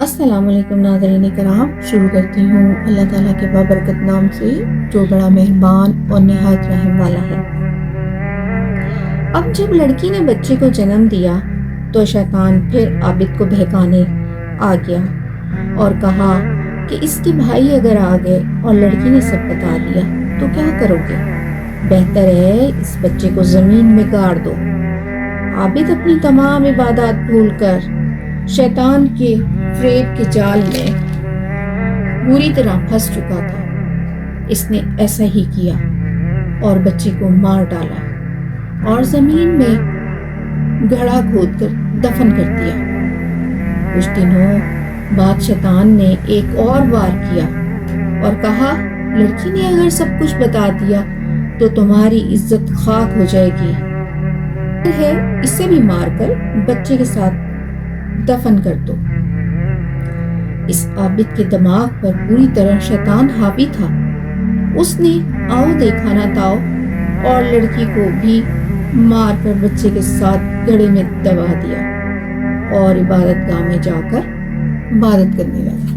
السلام علیکم ناظرین کرام، شروع کرتی ہوں اللہ تعالیٰ کے بابرکت نام سے جو بڑا مہربان اور نہایت رحم والا ہے۔ اب جب لڑکی نے بچے کو جنم دیا تو شیطان پھر عابد کو بہکانے آ گیا اور کہا کہ اس کے بھائی اگر آ گئے اور لڑکی نے سب بتا دیا تو کیا کرو گے؟ بہتر ہے اس بچے کو زمین میں گاڑ دو۔ عابد اپنی تمام عبادات بھول کر شیطان کے فریب کے جال میں بری طرح پھنس چکا تھا۔ اس نے ایسا ہی کیا اور بچے کو مار ڈالا اور زمین میں گڑھا کھود کر دفن کر دیا۔ کچھ دنوں بعد شیطان نے ایک اور وار کیا اور کہا، لڑکی نے اگر سب کچھ بتا دیا تو تمہاری عزت خاک ہو جائے گی، ہے اسے بھی مار کر بچے کے ساتھ دفن کر دو۔ اس عابد کے دماغ پر پوری طرح شیطان حاوی تھا۔ اس نے آؤ دیکھا نہ تاؤ اور لڑکی کو بھی مار کر بچے کے ساتھ گڑھے میں دبا دیا اور عبادت گاہ میں جا کر عبادت کرنے لگا۔